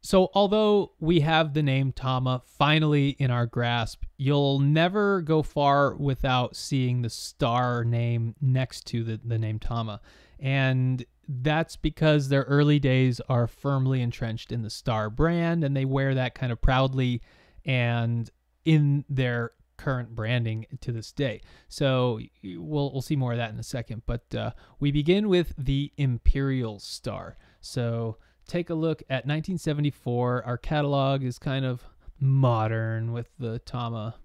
So, although we have the name Tama finally in our grasp, you'll never go far without seeing the star name next to the name Tama. And that's because their early days are firmly entrenched in the star brand, and they wear that kind of proudly and in their current branding to this day. So we'll see more of that in a second. But we begin with the Imperial Star. So take a look at 1974. Our catalog is kind of modern with the Tama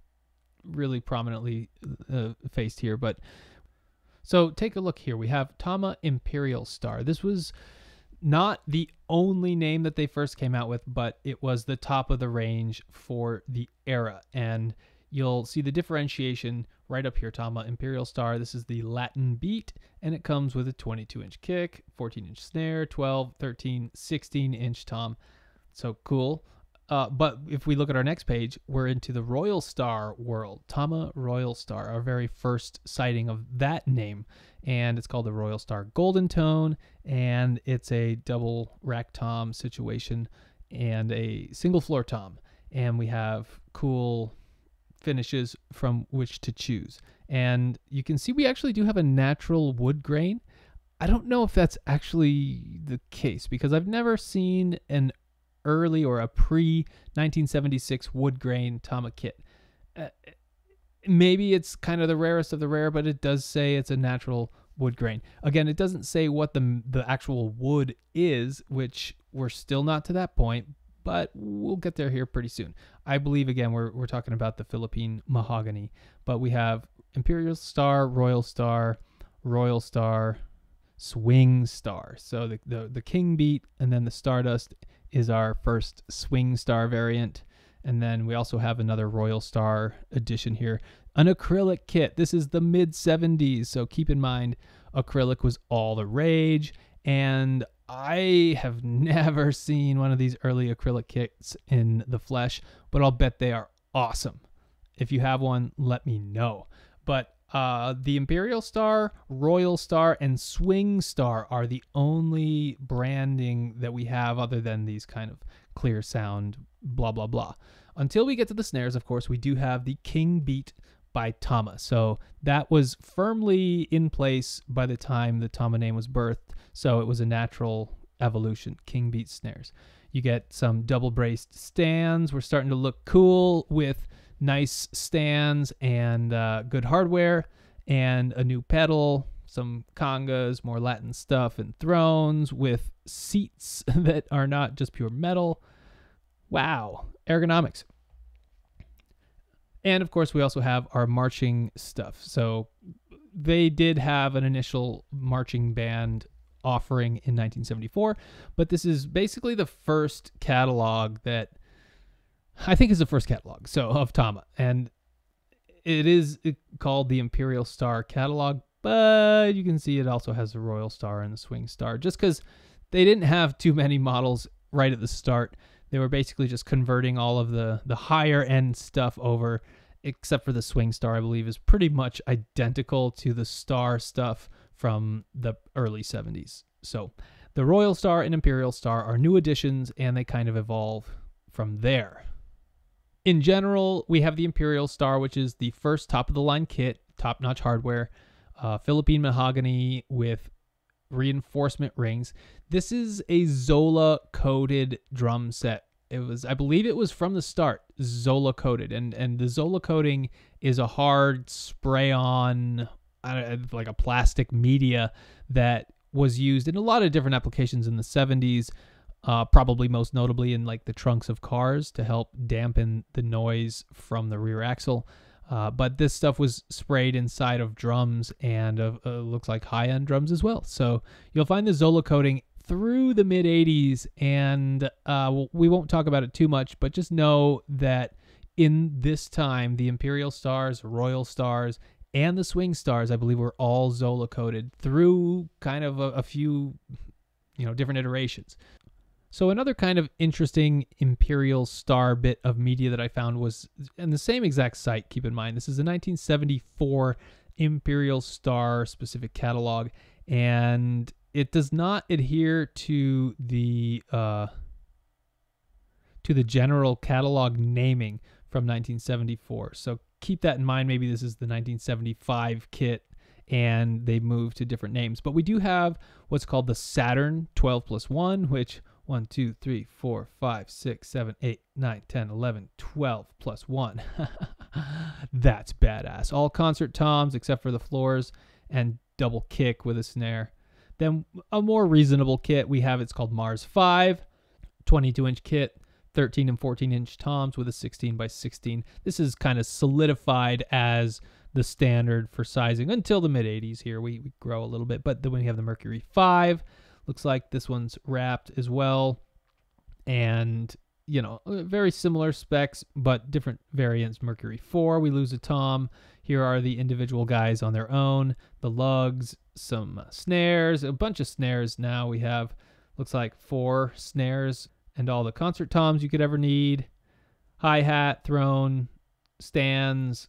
really prominently faced here. But so take a look here. We have Tama Imperial Star. This was not the only name that they first came out with, but it was the top of the range for the era. And you'll see the differentiation right up here. Tama Imperial Star. This is the Latin beat, and it comes with a 22-inch kick, 14-inch snare, 12, 13, 16-inch tom. So cool. But if we look at our next page, we're into the Royal Star world. Tama Royal Star, our very first sighting of that name. And it's called the Royal Star Golden Tone, and it's a double rack tom situation and a single floor tom. And we have cool finishes from which to choose. And you can see we actually do have a natural wood grain. I don't know if that's actually the case because I've never seen an early or a pre-1976 wood grain Tama kit. Maybe it's kind of the rarest of the rare, but it does say it's a natural wood grain. Again, it doesn't say what the actual wood is, which we're still not to that point, but we'll get there here pretty soon. I believe, again, we're talking about the Philippine mahogany, but we have Imperial Star, Royal Star, Swing Star. So the King Beat and then the Stardust is our first Swing Star variant. And then we also have another Royal Star edition here, an acrylic kit. This is the mid 70s, so keep in mind acrylic was all the rage, and I have never seen one of these early acrylic kits in the flesh, but I'll bet they are awesome. If you have one, let me know. But the Imperial Star, Royal Star, and Swing Star are the only branding that we have other than these kind of clear sound, blah, blah, blah. Until we get to the snares, of course, we do have the King Beat by Tama. So that was firmly in place by the time the Tama name was birthed. So it was a natural evolution, King Beat snares. You get some double braced stands. We're starting to look cool with nice stands and good hardware and a new pedal, some congas, more Latin stuff, and thrones with seats that are not just pure metal. Wow, ergonomics. And of course, we also have our marching stuff. So they did have an initial marching band offering in 1974, but this is basically the first catalog that I think is the first catalog of Tama, and it is called the Imperial Star catalog, but you can see it also has the Royal Star and the Swing Star, just because they didn't have too many models right at the start. They were basically just converting all of the higher end stuff over, except for the Swing Star, I believe, is pretty much identical to the Star stuff from the early 70s. So the Royal Star and Imperial Star are new additions, and they kind of evolve from there. In general, we have the Imperial Star, which is the first top-of-the-line kit, top-notch hardware, Philippine mahogany with reinforcement rings. This is a Zola-coated drum set. I believe it was from the start, Zola-coated. And the Zola coating is a hard spray-on, like a plastic media that was used in a lot of different applications in the 70s. Probably most notably in like the trunks of cars to help dampen the noise from the rear axle. But this stuff was sprayed inside of drums and looks like high-end drums as well. So you'll find the Zola coating through the mid-80s, and we won't talk about it too much, but just know that in this time, the Imperial Stars, Royal Stars, and the Swing Stars, I believe, were all Zola coated through kind of a few different iterations. So another kind of interesting Imperial Star bit of media that I found was in the same exact site, keep in mind. This is a 1974 Imperial Star specific catalog, and it does not adhere to the to the general catalog naming from 1974. So keep that in mind. Maybe this is the 1975 kit and they moved to different names. But we do have what's called the Saturn 12+1, which 1, 2, 3, 4, 5, 6, 7, 8, 9, 10, 11, 12 plus 1. That's badass. All concert toms except for the floors and double kick with a snare. Then a more reasonable kit we have, it's called Mars 5, 22-inch kit, 13 and 14-inch toms with a 16x16. This is kind of solidified as the standard for sizing until the mid-80s here. We grow a little bit, but then we have the Mercury 5. Looks like this one's wrapped as well. And, you know, very similar specs, but different variants. Mercury 4, we lose a tom. Here are the individual guys on their own. The lugs, some snares, a bunch of snares now. We have, looks like 4 snares and all the concert toms you could ever need. Hi-hat, throne, stands.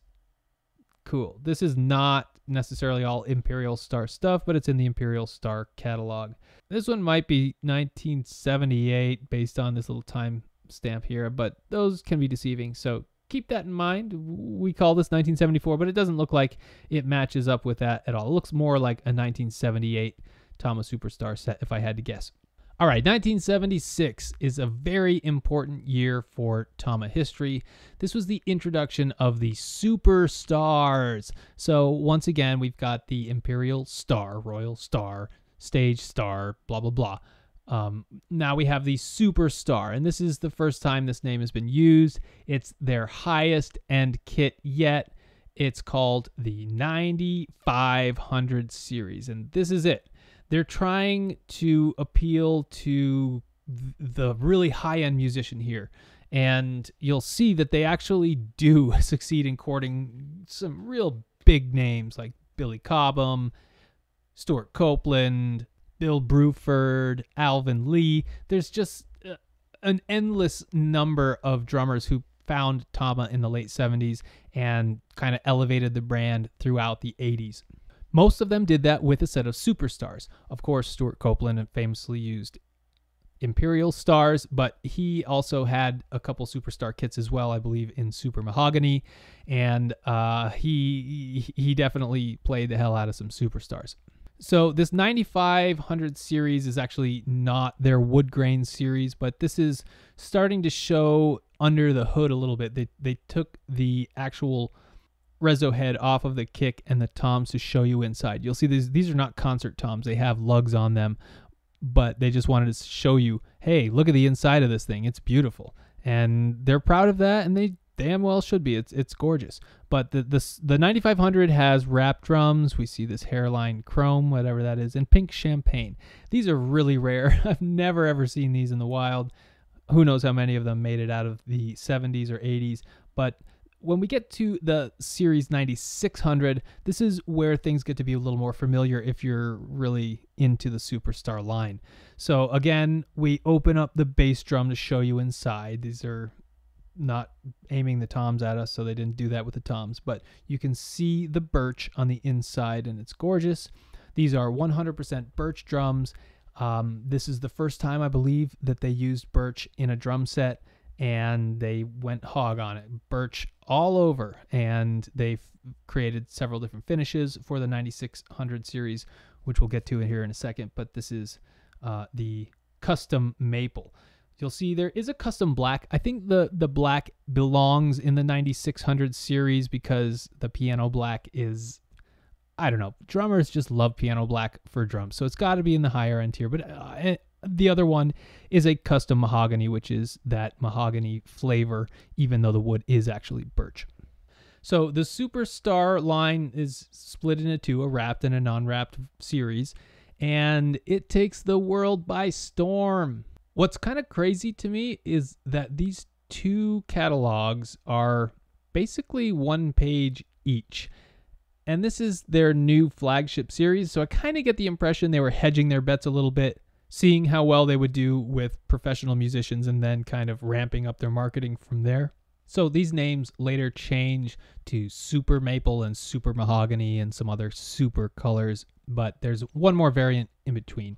Cool. This is not necessarily all Imperial Star stuff, but it's in the Imperial Star catalog. This one might be 1978 based on this little time stamp here, but those can be deceiving. So keep that in mind. We call this 1974, but it doesn't look like it matches up with that at all. It looks more like a 1978 Tama Superstar set if I had to guess. All right, 1976 is a very important year for Tama history. This was the introduction of the Superstars. So once again, we've got the Imperial Star, Royal Star, Stage Star, blah, blah, blah. Now we have the Superstar, and this is the first time this name has been used. It's their highest end kit yet. It's called the 9500 series, and this is it. They're trying to appeal to the really high-end musician here. And you'll see that they actually do succeed in courting some real big names like Billy Cobham, Stuart Copeland, Bill Bruford, Alvin Lee. There's just an endless number of drummers who found Tama in the late 70s and kind of elevated the brand throughout the 80s. Most of them did that with a set of Superstars. Of course, Stuart Copeland famously used Imperial Stars, but he also had a couple Superstar kits as well, I believe, in Super Mahogany, and he definitely played the hell out of some Superstars. So this 9500 series is actually not their wood grain series, but this is starting to show under the hood a little bit. They took the actual reso head off of the kick and the toms to show you inside. You'll see these are not concert toms. They have lugs on them, but they just wanted to show you, hey, look at the inside of this thing. It's beautiful. And they're proud of that, and they damn well should be. It's gorgeous. But the 9500 has wrap drums. We see this hairline chrome, whatever that is, and pink champagne. These are really rare. I've never ever seen these in the wild. Who knows how many of them made it out of the 70s or 80s, but when we get to the Series 9600, this is where things get to be a little more familiar if you're really into the Superstar line. So again, we open up the bass drum to show you inside. These are not aiming the toms at us, so they didn't do that with the toms, but you can see the birch on the inside, and it's gorgeous. These are 100% birch drums. This is the first time, I believe, that they used birch in a drum set, and they went hog on it. Birch all over, and they've created several different finishes for the 9600 series, which we'll get to here in a second, but this is the custom maple. You'll see there is a custom black. I think the black belongs in the 9600 series because the piano black is, I don't know, drummers just love piano black for drums, so it's got to be in the higher end here, but the other one is a custom mahogany, which is that mahogany flavor, even though the wood is actually birch. So the Superstar line is split into two, a wrapped and a non-wrapped series, and it takes the world by storm. What's kind of crazy to me is that these two catalogs are basically one page each. And this is their new flagship series, so I kind of get the impression they were hedging their bets a little bit, seeing how well they would do with professional musicians and then kind of ramping up their marketing from there. So these names later change to Super Maple and Super Mahogany and some other super colors, but there's one more variant in between.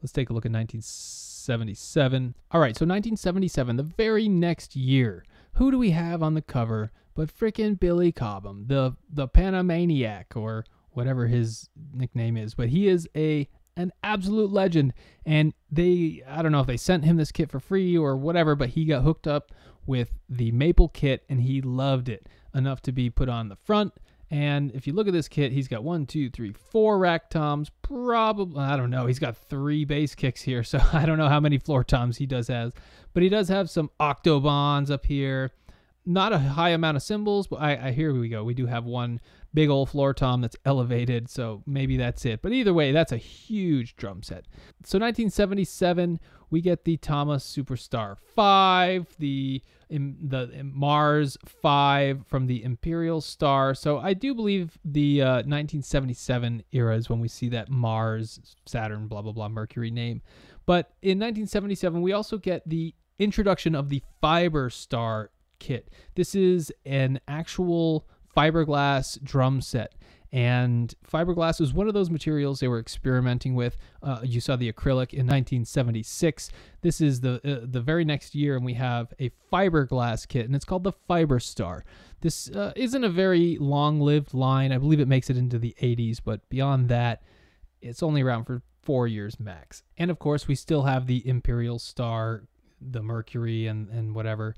Let's take a look at 1977. All right, so 1977, the very next year, who do we have on the cover but frickin' Billy Cobham, the Panamaniac, or whatever his nickname is. But he is an absolute legend, and I don't know if they sent him this kit for free or whatever, but he got hooked up with the maple kit, and he loved it enough to be put on the front. And if you look at this kit, he's got 4 rack toms, probably, I don't know, he's got 3 bass kicks here, so I don't know how many floor toms he does have, but he does have some octobons up here. Not a high amount of cymbals, but here we go. We do have one big old floor tom that's elevated, so maybe that's it. But either way, that's a huge drum set. So 1977, we get the Tama Superstar 5, the Mars 5 from the Imperial Star. So I do believe the 1977 era is when we see that Mars, Saturn, blah, blah, blah, Mercury name. But in 1977, we also get the introduction of the Fiber Star kit. This is an actual fiberglass drum set, and fiberglass was one of those materials they were experimenting with. You saw the acrylic in 1976. This is the very next year, and we have a fiberglass kit, and it's called the Fiber Star. This isn't a very long-lived line. I believe it makes it into the 80s, but beyond that, it's only around for 4 years max. And of course, we still have the Imperial Star, the Mercury, and whatever.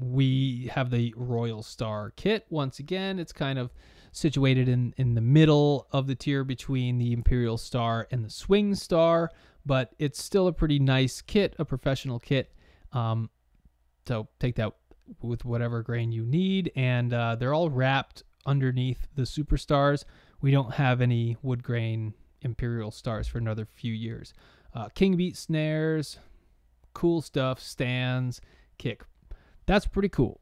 We have the Royal Star kit. Once again, it's kind of situated in the middle of the tier between the Imperial Star and the Swing Star, but it's still a pretty nice kit, a professional kit. So take that with whatever grain you need, and they're all wrapped underneath the Superstars. We don't have any wood grain Imperial Stars for another few years. King beat snares, cool stuff, stands, kick. That's pretty cool.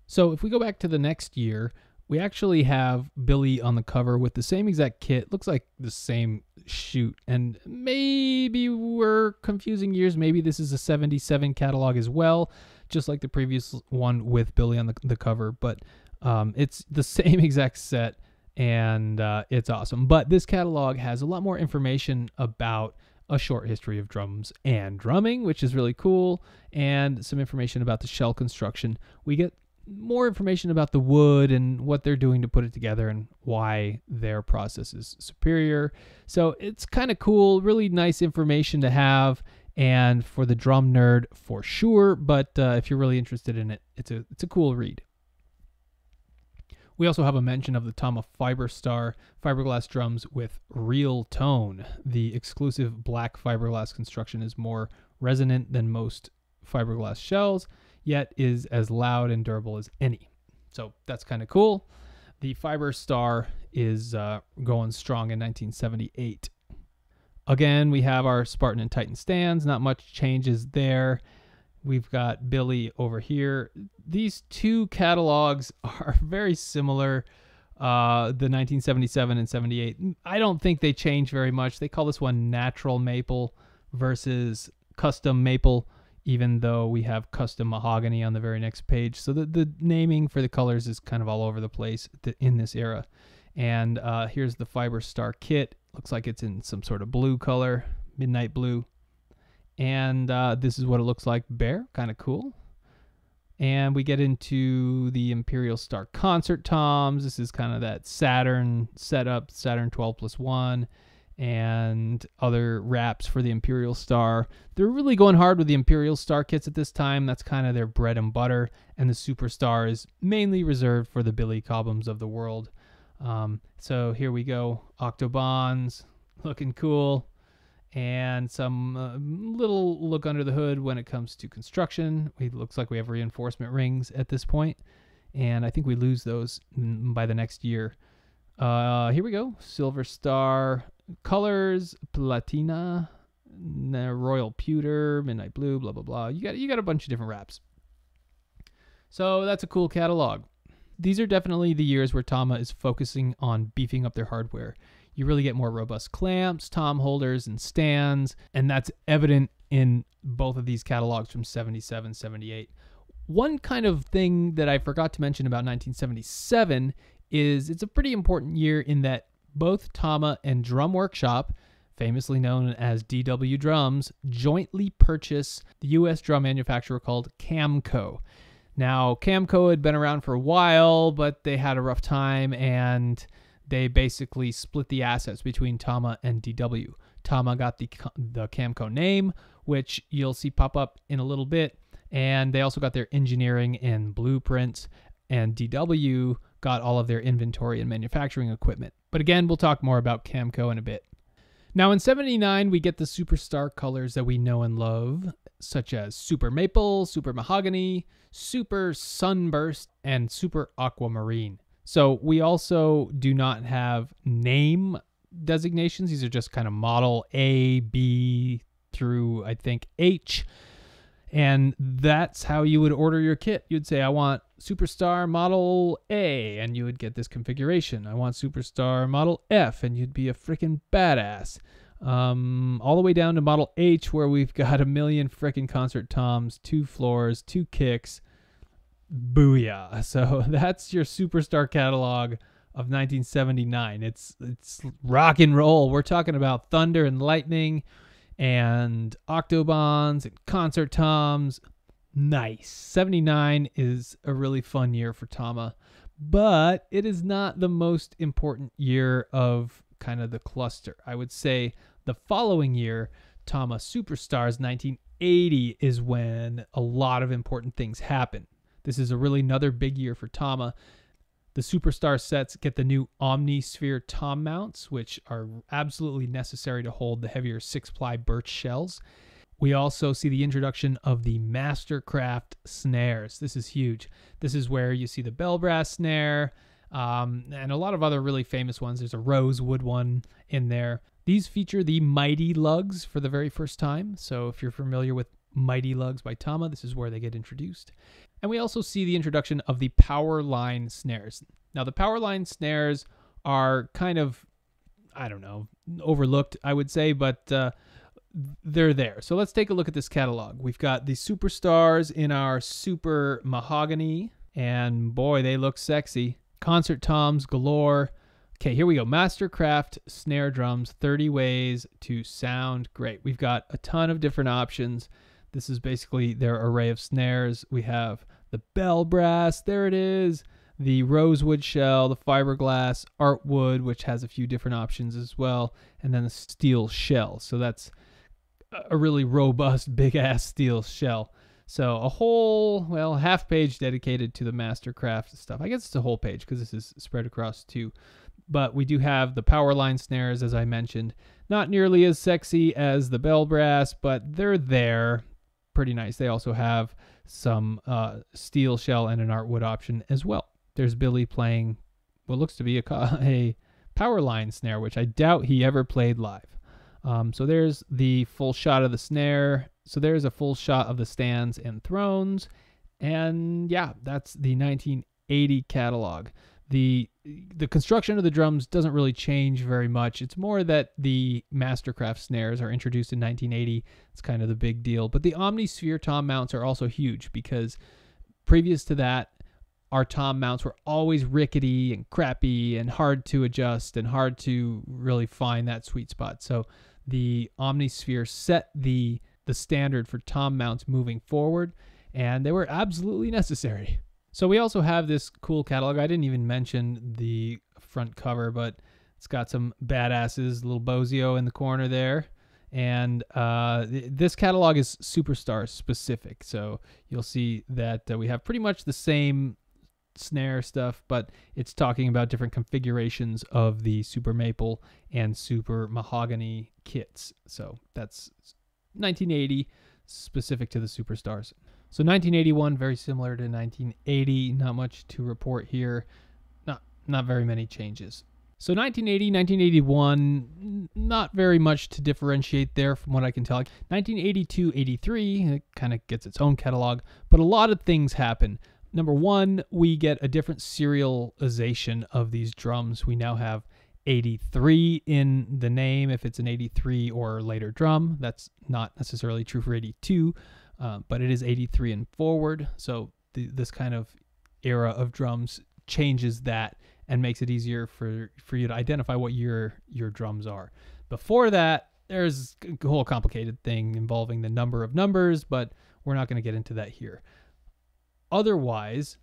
So if we go back to the next year, we actually have Billy on the cover with the same exact kit. Looks like the same shoot. And maybe we're confusing years. Maybe this is a 77 catalog as well, just like the previous one with Billy on the cover. But it's the same exact set, and it's awesome. But this catalog has a lot more information about a short history of drums and drumming, which is really cool, and some information about the shell construction. We get more information about the wood and what they're doing to put it together and why their process is superior. So it's kind of cool, really nice information to have, and for the drum nerd for sure, but if you're really interested in it, it's a cool read. We also have a mention of the Tama Fiber Star fiberglass drums with real tone. The exclusive black fiberglass construction is more resonant than most fiberglass shells, yet is as loud and durable as any. So that's kind of cool. The Fiber Star is going strong in 1978. Again, we have our Spartan and Titan stands. Not much changes there. We've got Billy over here. These two catalogs are very similar, the 1977 and 78. I don't think they change very much. They call this one natural maple versus custom maple, even though we have custom mahogany on the very next page. So the naming for the colors is kind of all over the place in this era. And here's the Fiber Star kit. Looks like it's in some sort of blue color, midnight blue. And this is what it looks like bare, kind of cool. And we get into the Imperial Star concert toms. This is kind of that Saturn setup, Saturn 12+1, and other wraps for the Imperial Star. They're really going hard with the Imperial Star kits at this time. That's kind of their bread and butter. And the Superstar is mainly reserved for the Billy Cobhams of the world. So here we go. Octobons, looking cool. And some little look under the hood when it comes to construction. It looks like we have reinforcement rings at this point, and I think we lose those by the next year. Here we go. Silver Star colors, Platina, Royal Pewter, Midnight Blue, blah, blah, blah. You got a bunch of different wraps. So that's a cool catalog. These are definitely the years where Tama is focusing on beefing up their hardware. You really get more robust clamps, tom holders, and stands, and that's evident in both of these catalogs from 77, 78. One kind of thing that I forgot to mention about 1977 is it's a pretty important year in that both Tama and Drum Workshop famously known as DW Drums, jointly purchase the U.S. drum manufacturer called Camco. Now, Camco had been around for a while, but they had a rough time, and they basically split the assets between Tama and DW. Tama got the Camco name, which you'll see pop up in a little bit, and they also got their engineering and blueprints, and DW got all of their inventory and manufacturing equipment. But again, we'll talk more about Camco in a bit. Now in 79, we get the superstar colors that we know and love, such as Super Maple, Super Mahogany, Super Sunburst, and Super Aquamarine. So we also do not have name designations. These are just kind of model A, B through, I think, H. And that's how you would order your kit. You'd say, I want Superstar Model A, and you would get this configuration. I want Superstar Model F, and you'd be a freaking badass. All the way down to Model H, where we've got a million freaking concert toms, 2 floors, 2 kicks. Booyah. So that's your Superstar catalog of 1979. It's rock and roll. We're talking about thunder and lightning and octobans and concert toms. Nice. 79 is a really fun year for Tama, but it is not the most important year of kind of the cluster. I would say the following year, Tama Superstars 1980, is when a lot of important things happen. This is really another big year for Tama. The Superstar sets get the new Omnisphere tom mounts, which are absolutely necessary to hold the heavier 6-ply birch shells. We also see the introduction of the Mastercraft snares. This is huge. This is where you see the bell brass snare and a lot of other really famous ones. There's a rosewood one in there. These feature the Mighty Lugs for the very first time. So if you're familiar with Mighty Lugs by Tama, this is where they get introduced. And we also see the introduction of the Powerline snares. Now, the Powerline snares are kind of, I don't know, overlooked, I would say, but they're there. So let's take a look at this catalog. We've got the Superstars in our Super Mahogany, and boy, they look sexy. Concert toms galore. Okay, here we go. Mastercraft snare drums, 30 ways to sound great. We've got a ton of different options. This is basically their array of snares. We have the bell brass, there it is, the rosewood shell, the fiberglass, artwood, which has a few different options as well, and then the steel shell. So that's a really robust, big-ass steel shell. So a whole, well, half page dedicated to the Mastercraft stuff. I guess it's a whole page because this is spread across 2. But we do have the Powerline snares, as I mentioned. Not nearly as sexy as the bell brass, but they're there. Pretty nice. They also have some steel shell and an artwood option as well. There's Billy playing what looks to be a Powerline snare, which I doubt he ever played live. So there's the full shot of the snare. So there's a full shot of the stands and thrones. And yeah, that's the 1980 catalog. The construction of the drums doesn't really change very much. It's more that the Mastercraft snares are introduced in 1980. It's kind of the big deal. But the Omnisphere tom mounts are also huge because previous to that, our tom mounts were always rickety and crappy and hard to adjust and hard to really find that sweet spot. So the Omnisphere set the standard for tom mounts moving forward, and they were absolutely necessary. So we also have this cool catalog. I didn't even mention the front cover, but it's got some badasses, little Bozio in the corner there. And this catalog is Superstar specific. So you'll see that we have pretty much the same snare stuff, but it's talking about different configurations of the Super Maple and Super Mahogany kits. So that's 1980 specific to the Superstars. So 1981, very similar to 1980. Not much to report here. Not very many changes. So 1980, 1981, not very much to differentiate there from what I can tell. 1982, 83, it kind of gets its own catalog, but a lot of things happen. Number one, we get a different serialization of these drums. We now have 83 in the name if it's an 83 or later drum. That's not necessarily true for 82. But it is 83 and forward, so this kind of era of drums changes that and makes it easier for you to identify what your drums are. Before that, there's a whole complicated thing involving the number of numbers, but we're not going to get into that here. Otherwise,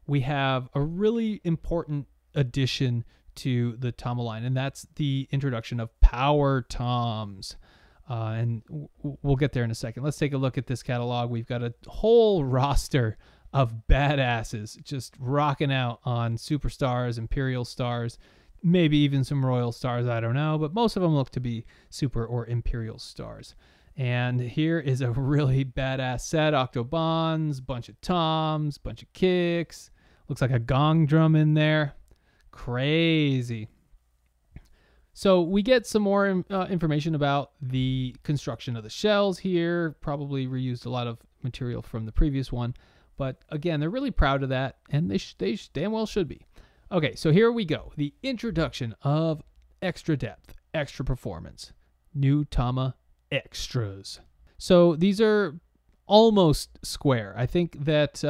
we have a really important addition to the Tama line, and that's the introduction of power toms. And we'll get there in a second. Let's take a look at this catalog. We've got a whole roster of badasses just rocking out on superstars, imperial stars, maybe even some royal stars, I don't know, but most of them look to be super or imperial stars. And here is a really badass set. Octobons, bunch of toms, bunch of kicks. Looks like a gong drum in there. Crazy. So we get some more information about the construction of the shells here. Probably reused a lot of material from the previous one. But again, they're really proud of that, and they damn well should be. Okay, so here we go. The introduction of extra depth, extra performance. New Tama extras. So these are almost square. I think that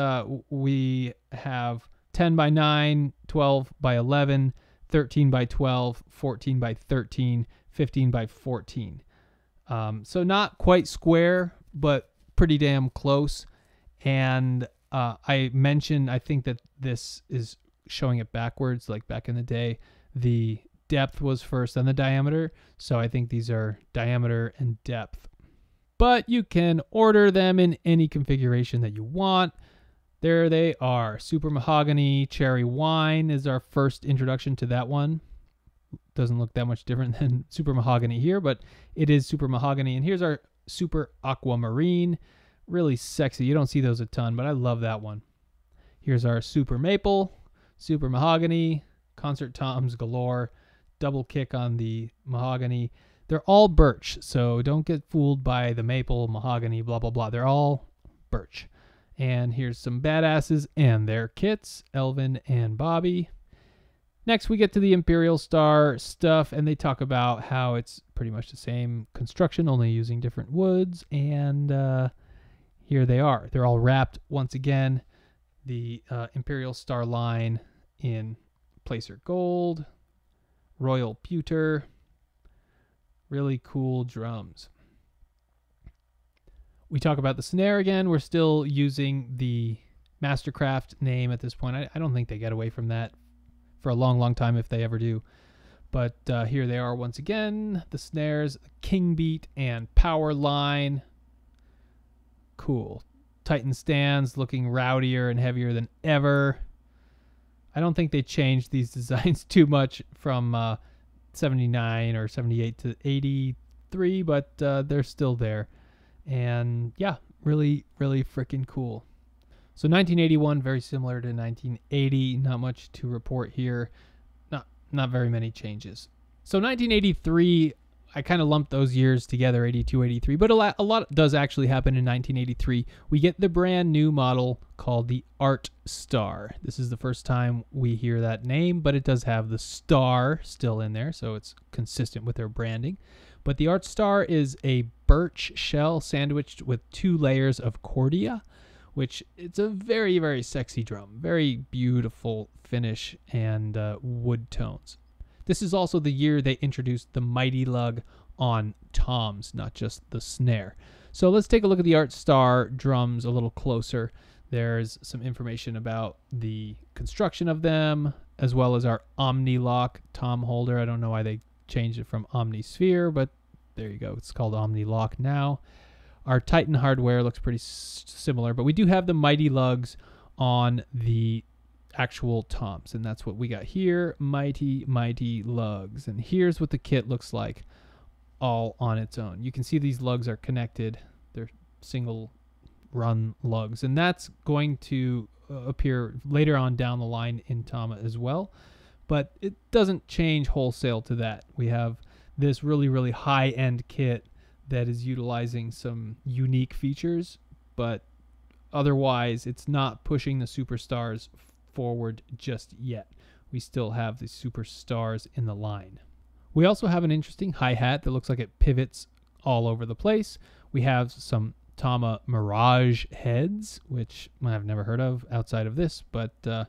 we have 10 by 9, 12 by 11, 13 by 12, 14 by 13, 15 by 14. So not quite square, but pretty damn close. And I mentioned, I think that this is showing it backwards, like back in the day. The depth was first, then the diameter. So I think these are diameter and depth. But you can order them in any configuration that you want. There they are. Super Mahogany Cherry Wine is our first introduction to that one. Doesn't look that much different than Super Mahogany here, but it is Super Mahogany. And here's our Super Aquamarine. Really sexy. You don't see those a ton, but I love that one. Here's our Super Maple, Super Mahogany, Concert Toms galore, double kick on the Mahogany. They're all birch, so don't get fooled by the maple, mahogany, blah, blah, blah. They're all birch. And here's some badasses and their kits, Elvin and Bobby. Next, we get to the Imperial Star stuff, and they talk about how it's pretty much the same construction, only using different woods. And here they are. They're all wrapped once again. The Imperial Star line in placer gold, royal pewter, really cool drums. We talk about the snare again. We're still using the Mastercraft name at this point. I don't think they get away from that for a long, long time if they ever do. But here they are once again. The snares, King Beat and Power Line. Cool. Titan stands looking rowdier and heavier than ever. I don't think they changed these designs too much from 79 or 78 to 83, but they're still there. And yeah, really, really freaking cool. So 1981, very similar to 1980. Not much to report here. Not very many changes. So 1983, I kind of lumped those years together, 82, 83. But a lot does actually happen in 1983. We get the brand new model called the Art Star. This is the first time we hear that name, but it does have the star still in there, so it's consistent with their branding. But the Art Star is a birch shell sandwiched with 2 layers of cordia, which it's a very, very sexy drum. Very beautiful finish and wood tones. This is also the year they introduced the Mighty Lug on toms, not just the snare. So let's take a look at the Art Star drums a little closer. There's some information about the construction of them, as well as our Omni Lock tom holder. I don't know why they changed it from Omnisphere, but there you go. It's called Omni Lock now. Our Titan hardware looks pretty similar, but we do have the Mighty Lugs on the actual toms, and that's what we got here. Mighty, mighty lugs. And here's what the kit looks like all on its own. You can see these lugs are connected. They're single run lugs, and that's going to appear later on down the line in Tama as well, but it doesn't change wholesale to that. We have this really, really high-end kit that is utilizing some unique features, but otherwise it's not pushing the superstars forward just yet. We still have the superstars in the line. We also have an interesting hi-hat that looks like it pivots all over the place. We have some Tama Mirage heads, which I've never heard of outside of this, but I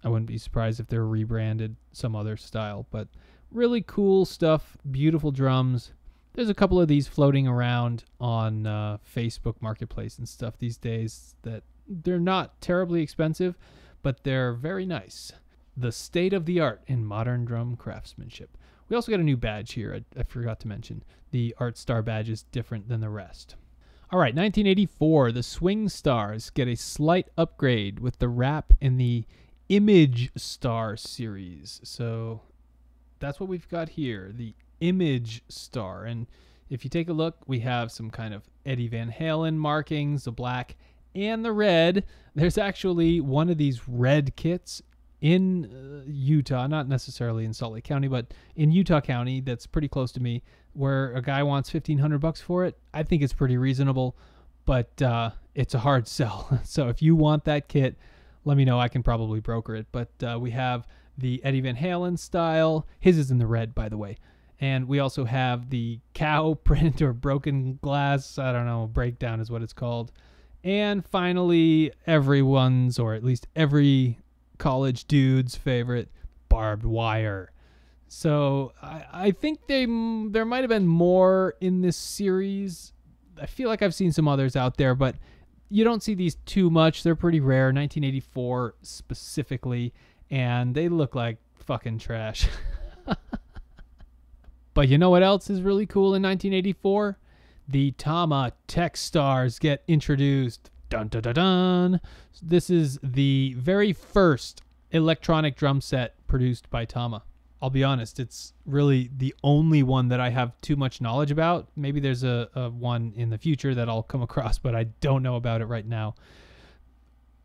wouldn't be surprised if they're rebranded some other style. But really cool stuff, beautiful drums. There's a couple of these floating around on Facebook Marketplace and stuff these days that they're not terribly expensive, but they're very nice. The state of the art in modern drum craftsmanship. We also got a new badge here. I forgot to mention. The Art Star badge is different than the rest. All right, 1984, the Swing Stars get a slight upgrade with the wrap in the Image Star series. So that's what we've got here, the Image Star. And if you take a look, we have some kind of Eddie Van Halen markings, the black and the red. There's actually one of these red kits in Utah, not necessarily in Salt Lake County, but in Utah County that's pretty close to me, where a guy wants $1,500 for it. I think it's pretty reasonable, but it's a hard sell. So if you want that kit, let me know. I can probably broker it. But we have the Eddie Van Halen style. His is in the red, by the way. And we also have the cow print or broken glass, I don't know, breakdown is what it's called. And finally, everyone's, or at least every college dude's favorite, barbed wire. So I think there might have been more in this series. I feel like I've seen some others out there, but you don't see these too much. They're pretty rare, 1984 specifically, and they look like fucking trash. But you know what else is really cool in 1984? The Tama Tech Stars get introduced. Dun dun dun dun. This is the very first electronic drum set produced by Tama. I'll be honest, it's really the only one that I have too much knowledge about. Maybe there's a one in the future that I'll come across, but I don't know about it right now.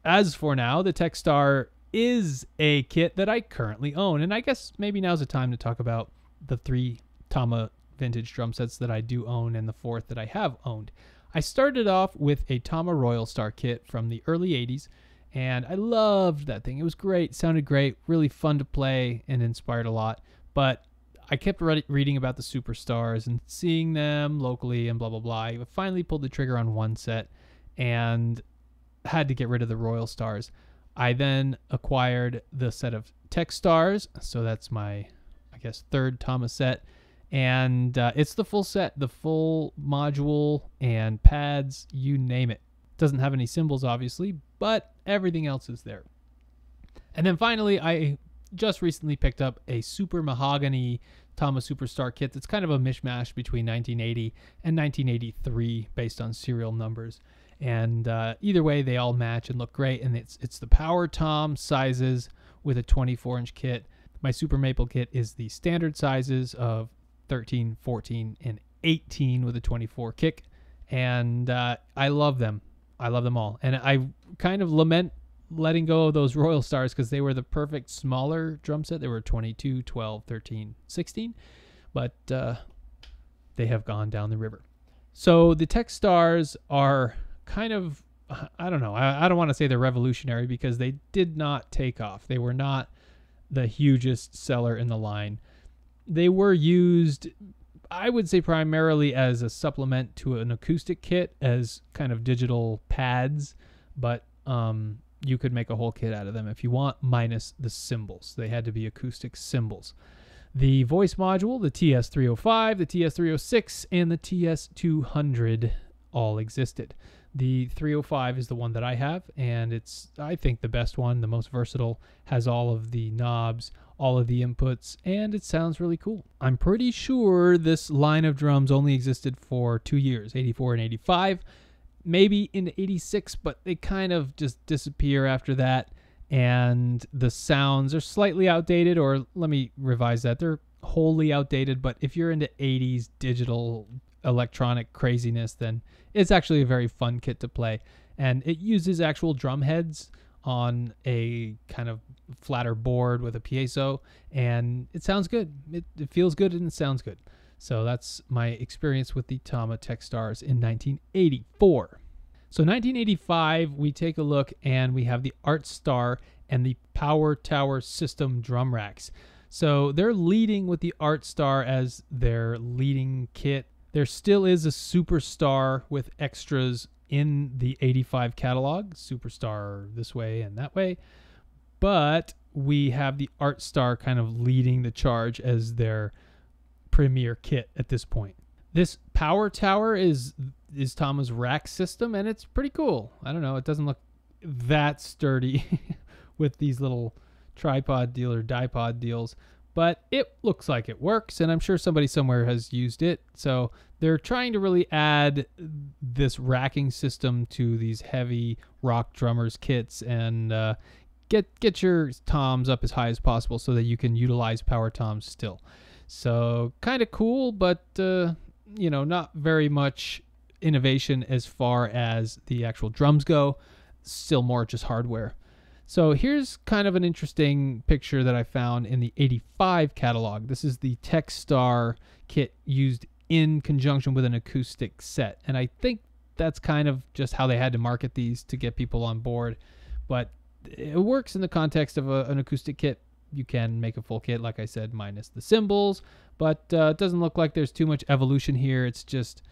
As for now, the Tech Star is a kit that I currently own, and I guess maybe now's the time to talk about the 3 Tama vintage drum sets that I do own and the 4th that I have owned. I started off with a Tama Royal Star kit from the early 80s, and I loved that thing. It was great, sounded great, really fun to play, and inspired a lot. But I kept reading about the Superstars and seeing them locally and blah, blah, blah. I finally pulled the trigger on one set and had to get rid of the Royal Stars. I then acquired the set of Tech Stars, so that's my, I guess, 3rd Tama set. And it's the full set, the full module and pads, you name it. Doesn't have any cymbals, obviously, but everything else is there. And then finally, I just recently picked up a super mahogany Tama Superstar kit that's kind of a mishmash between 1980 and 1983 based on serial numbers. And either way, they all match and look great. And it's the Power Tom sizes with a 24-inch kit. My Super Maple kit is the standard sizes of 13, 14, and 18 with a 24 kick. And I love them. I love them all. And I kind of lament letting go of those Royal Stars because they were the perfect smaller drum set. They were 22, 12, 13, 16. But they have gone down the river. So the Tech Stars are kind of, I don't know. I don't want to say they're revolutionary because they did not take off. They were not the hugest seller in the line. They were used, I would say, primarily as a supplement to an acoustic kit as kind of digital pads, but you could make a whole kit out of them if you want, minus the cymbals. They had to be acoustic cymbals. The voice module, the TS-305, the TS-306, and the TS-200 all existed. The 305 is the one that I have, and it's, I think, the best one, the most versatile, has all of the knobs, all of the inputs, and it sounds really cool. I'm pretty sure this line of drums only existed for 2 years, 84 and 85, maybe into 86, but they kind of just disappear after that, and the sounds are slightly outdated, or let me revise that, they're wholly outdated, but if you're into 80s digital electronic craziness, then it's actually a very fun kit to play. And it uses actual drum heads on a kind of flatter board with a piezo, and it sounds good. It feels good and it sounds good. So that's my experience with the Tama Tech Stars in 1984. So 1985, we take a look and we have the Art Star and the Power Tower System drum racks. So they're leading with the Art Star as their leading kit. There still is a Superstar with extras in the 85 catalog, Superstar this way and that way, but we have the Art Star kind of leading the charge as their premier kit at this point. This power tower is Tama's rack system, and it's pretty cool. I don't know, it doesn't look that sturdy with these little tripod deal or dipod deals, but it looks like it works, and I'm sure somebody somewhere has used it. So they're trying to really add this racking system to these heavy rock drummers kits, and get your toms up as high as possible so that you can utilize power toms still. So kind of cool, but not very much innovation as far as the actual drums go. Still more just hardware. So here's kind of an interesting picture that I found in the 85 catalog. This is the Techstar kit used in conjunction with an acoustic set. And I think that's kind of just how they had to market these to get people on board. But it works in the context of an acoustic kit. You can make a full kit, like I said, minus the cymbals. But it doesn't look like there's too much evolution here. It's just,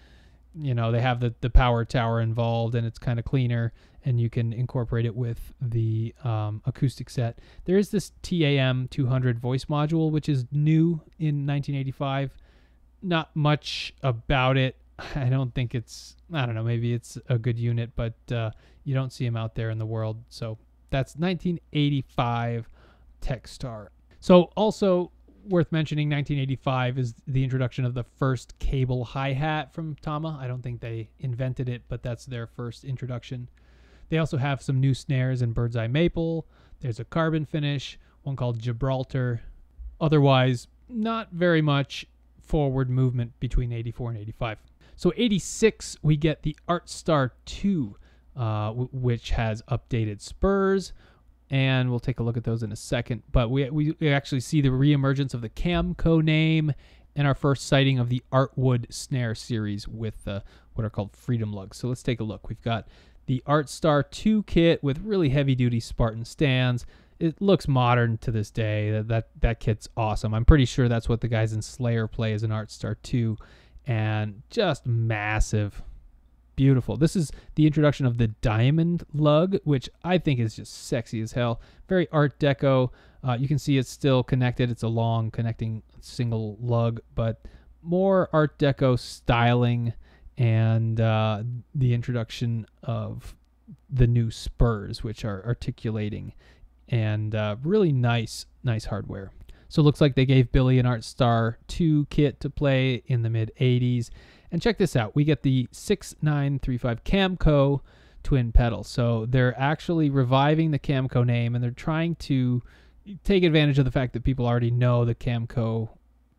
they have the power tower involved, and it's kind of cleaner, and you can incorporate it with the acoustic set. There is this TAM 200 voice module, which is new in 1985. Not much about it. I don't think maybe it's a good unit, but you don't see them out there in the world. So that's 1985 Techstar. So also worth mentioning, 1985 is the introduction of the first cable hi-hat from Tama. I don't think they invented it, but that's their first introduction. They also have some new snares in Bird's Eye Maple. There's a carbon finish, one called Gibraltar. Otherwise, not very much forward movement between 84 and 85. So 86, we get the ArtStar 2, which has updated spurs, and we'll take a look at those in a second. But we actually see the reemergence of the Camco name and our first sighting of the Artwood snare series with what are called Freedom lugs. So let's take a look. We've got the ArtStar 2 kit with really heavy-duty Spartan stands. It looks modern to this day. That kit's awesome. I'm pretty sure that's what the guys in Slayer play as an ArtStar 2, and just massive. Beautiful. This is the introduction of the Diamond lug, which I think is just sexy as hell. Very Art Deco. You can see it's still connected. It's a long connecting single lug, but more Art Deco styling, and the introduction of the new spurs, which are articulating, and really nice hardware. So it looks like they gave Billy an ArtStar 2 kit to play in the mid-'80s. And check this out. We get the 6935 Camco twin pedal. So they're actually reviving the Camco name, and they're trying to take advantage of the fact that people already know the Camco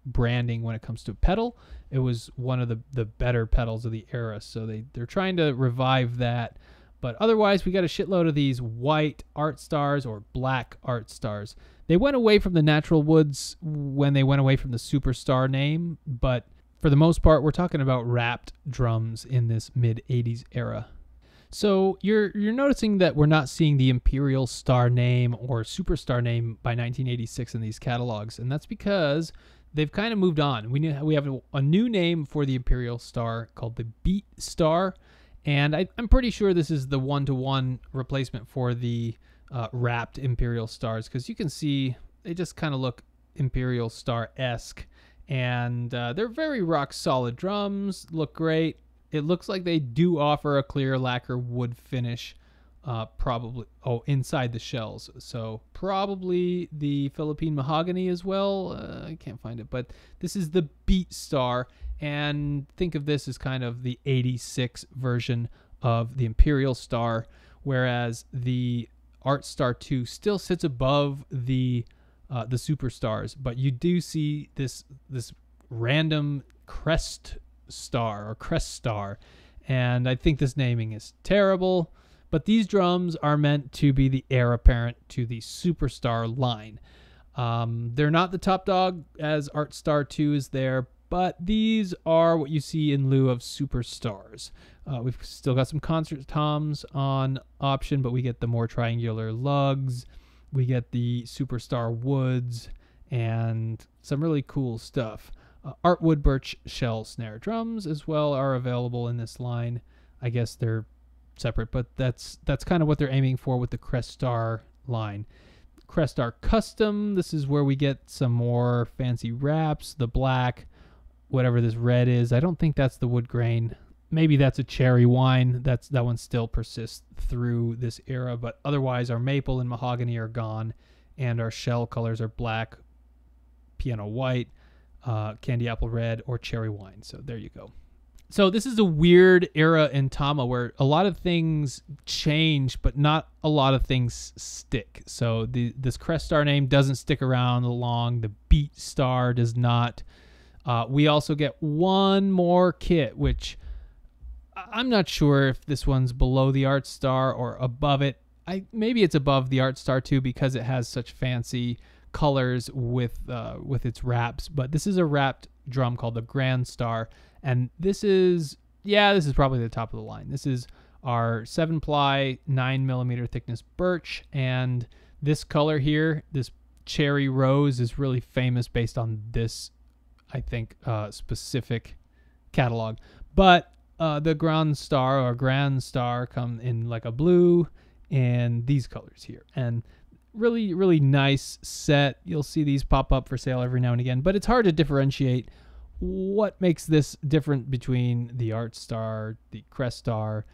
branding when it comes to pedal. It was one of the better pedals of the era. So they're trying to revive that. But otherwise, we got a shitload of these white ArtStars or black ArtStars. They went away from the natural woods when they went away from the Superstar name, but for the most part, we're talking about wrapped drums in this mid-'80s era. So you're noticing that we're not seeing the Imperial Star name or Superstar name by 1986 in these catalogs, and that's because they've kind of moved on. We have a new name for the Imperial Star called the Beat Star, and I'm pretty sure this is the one-to-one replacement for the wrapped Imperial Stars, because you can see they just kind of look Imperial Star-esque. And they're very rock solid drums, look great. It looks like they do offer a clear lacquer wood finish, probably inside the shells. So probably the Philippine mahogany as well. I can't find it, but this is the Beat Star, and think of this as kind of the 86 version of the Imperial Star, whereas the ArtStar 2 still sits above the Superstars, but you do see this random crest star, and I think this naming is terrible, but these drums are meant to be the heir apparent to the Superstar line. They're not the top dog as ArtStar 2 is there, but these are what you see in lieu of Superstars. We've still got some concert toms on option, but we get the more triangular lugs. We get the Superstar woods and some really cool stuff. Artwood birch shell snare drums as well are available in this line. I guess they're separate, but that's kind of what they're aiming for with the Crestar line. Crestar Custom, this is where we get some more fancy wraps, the black, whatever this red is. I don't think that's the wood grain. Maybe that's a cherry wine. That one still persists through this era, but otherwise our maple and mahogany are gone, and our shell colors are black, piano white, candy apple red, or cherry wine. So there you go. So this is a weird era in Tama where a lot of things change, but not a lot of things stick. So this crest star name doesn't stick around long. The beat star does not. We also get one more kit, which I'm not sure if this one's below the art star or above it. Maybe it's above the art star too, because it has such fancy colors with its wraps. But this is a wrapped drum called the Grand Star, and this is probably the top of the line. This is our 7-ply 9mm thickness birch, and this color here, this cherry rose, is really famous based on this, I think, specific catalog. But the Grand Star come in like a blue and these colors here, and really, really nice set. You'll see these pop up for sale every now and again, but it's hard to differentiate what makes this different between the art star, the crest star,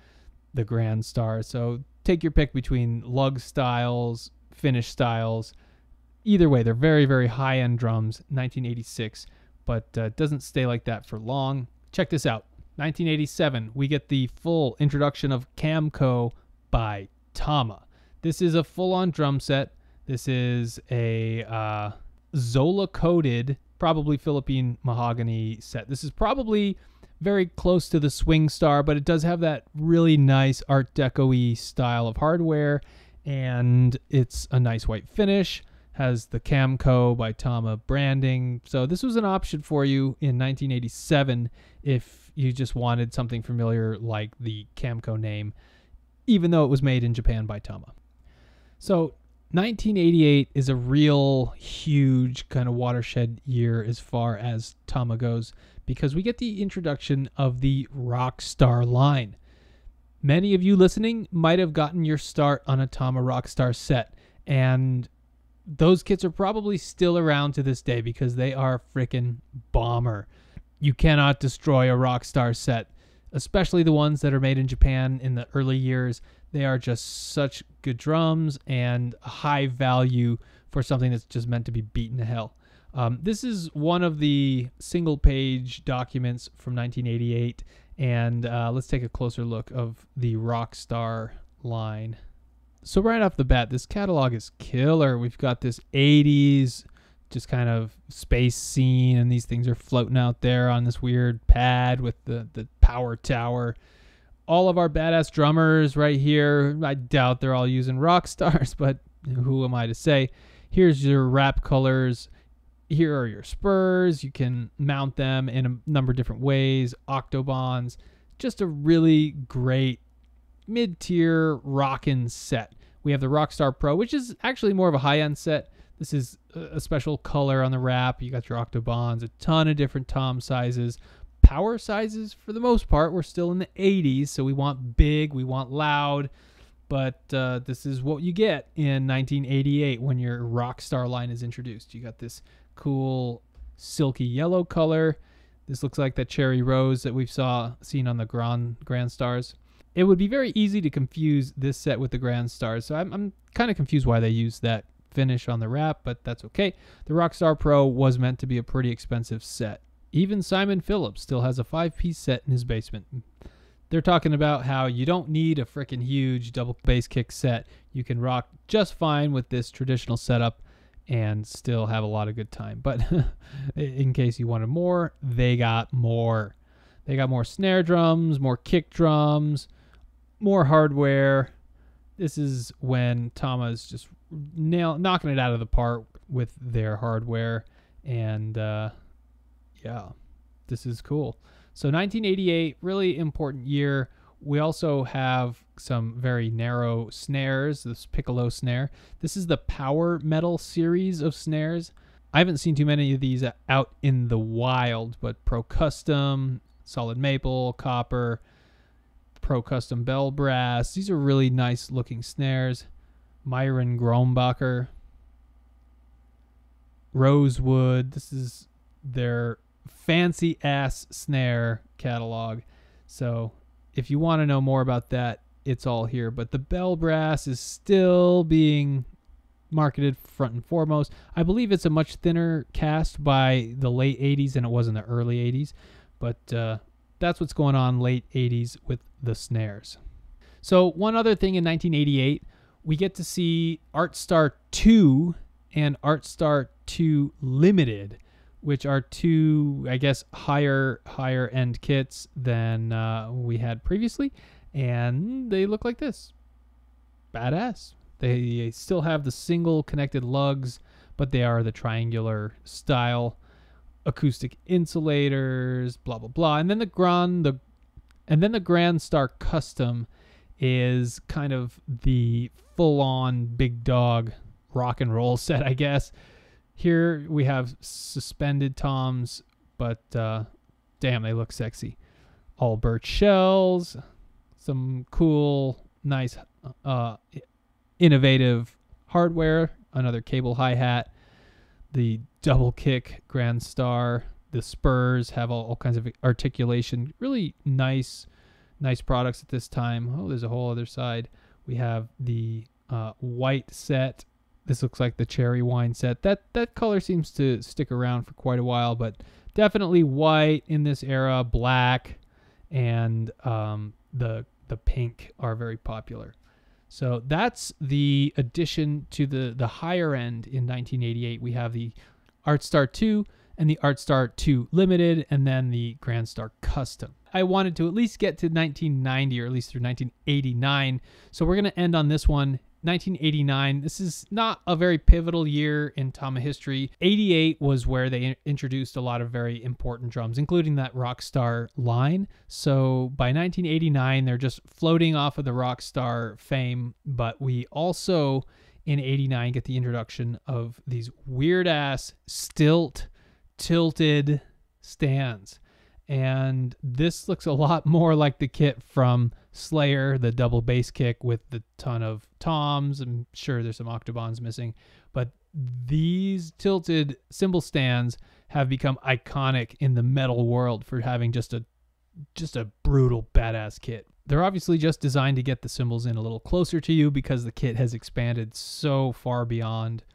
the Grand Star. So take your pick between lug styles, finish styles. Either way, they're very, very high-end drums. 1986, but doesn't stay like that for long. Check this out. 1987, we get the full introduction of Camco by Tama. This is a full-on drum set. This is a Zola-coated, probably Philippine mahogany set. This is probably very close to the Swing Star, but it does have that really nice Art Deco-y style of hardware, and it's a nice white finish. Has the Camco by Tama branding. So this was an option for you in 1987 if you just wanted something familiar like the Camco name, even though it was made in Japan by Tama. So 1988 is a real huge kind of watershed year as far as Tama goes, because we get the introduction of the Rockstar line. Many of you listening might have gotten your start on a Tama Rockstar set, and those kits are probably still around to this day because they are freaking bomber. You cannot destroy a Rockstar set, especially the ones that are made in Japan in the early years. They are just such good drums and high value for something that's just meant to be beaten to hell. This is one of the single-page documents from 1988, and let's take a closer look of the Rockstar line. So right off the bat, this catalog is killer. We've got this 80s just kind of space scene, and these things are floating out there on this weird pad with the power tower. All of our badass drummers right here. I doubt they're all using Rockstars, but who am I to say? Here's your wrap colors. Here are your spurs. You can mount them in a number of different ways. Octobonds. Just a really great mid-tier rockin' set. We have the Rockstar Pro, which is actually more of a high-end set. This is a special color on the wrap. You got your Octobonds, a ton of different tom sizes. Power sizes, for the most part, we're still in the 80s, so we want big, we want loud, but this is what you get in 1988 when your Rockstar line is introduced. You got this cool silky yellow color. This looks like that cherry rose that we've seen on the Grand Stars. It would be very easy to confuse this set with the Grand Stars, so I'm kind of confused why they use that finish on the wrap, but that's okay. The Rockstar Pro was meant to be a pretty expensive set. Even Simon Phillips still has a 5-piece set in his basement. They're talking about how you don't need a freaking huge double bass kick set. You can rock just fine with this traditional setup and still have a lot of good time. But in case you wanted more, they got more. They got more snare drums, more kick drums, more hardware. This is when Tama's just knocking it out of the park with their hardware, and yeah, this is cool. So 1988, really important year. We also have some very narrow snares, this piccolo snare. This is the Power Metal series of snares. I haven't seen too many of these out in the wild, but Pro Custom, Solid Maple, Copper, Pro Custom Bell Brass. These are really nice looking snares. Myron Grombacher. Rosewood. This is their fancy ass snare catalog. So if you want to know more about that, it's all here. But the bell brass is still being marketed front and foremost. I believe it's a much thinner cast by the late 80s than it was in the early 80s. But that's what's going on late 80s with the snares. So one other thing in 1988, we get to see Art Star 2 and Art Star 2 Limited, which are two, I guess, higher end kits than we had previously. And they look like this. Badass. They still have the single connected lugs, but they are the triangular style, acoustic insulators, blah blah blah. And then the Grand Star Custom is kind of the full-on big dog rock and roll set, I guess. Here we have suspended toms, but damn, they look sexy. All birch shells, some cool, nice, innovative hardware, another cable hi-hat, the double kick Grand Star, the spurs have all kinds of articulation, really nice products at this time. Oh, there's a whole other side. We have the white set. This looks like the cherry wine set. That color seems to stick around for quite a while, but definitely white in this era, black, and the pink are very popular. So that's the addition to the higher end in 1988. We have the Art Star 2 and the Art Star 2 Limited, and then the Grand Star Custom. I wanted to at least get to 1990, or at least through 1989. So we're going to end on this one, 1989. This is not a very pivotal year in Tama history. 88 was where they introduced a lot of very important drums, including that Rockstar line. So by 1989, they're just floating off of the Rockstar fame. But we also, in 89, get the introduction of these weird-ass tilted stands. And this looks a lot more like the kit from Slayer, the double bass kick with the ton of toms. I'm sure there's some octobans missing, but these tilted cymbal stands have become iconic in the metal world for having just a brutal badass kit. They're obviously just designed to get the cymbals in a little closer to you because the kit has expanded so far beyond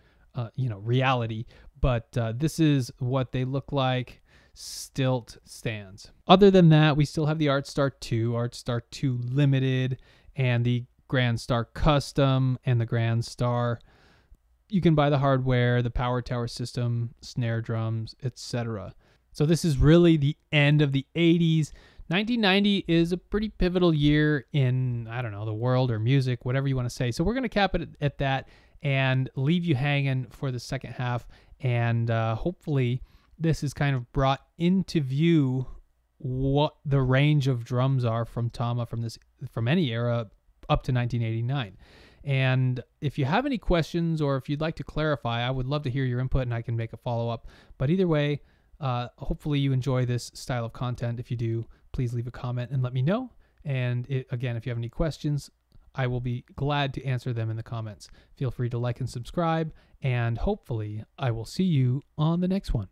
reality. But this is what they look like. Stilt stands. Other than that, we still have the Art Star 2, Art Star 2 Limited, and the Grand Star Custom and the Grand Star. You can buy the hardware, the power tower system, snare drums, etc. So this is really the end of the 80s. 1990 is a pretty pivotal year in, I don't know, the world or music, whatever you want to say. So we're going to cap it at that and leave you hanging for the second half. And hopefully this is kind of brought into view what the range of drums are from Tama from any era up to 1989. And if you have any questions or if you'd like to clarify, I would love to hear your input and I can make a follow-up. But either way, hopefully you enjoy this style of content. If you do, please leave a comment and let me know. And again, if you have any questions, I will be glad to answer them in the comments. Feel free to like and subscribe, and hopefully I will see you on the next one.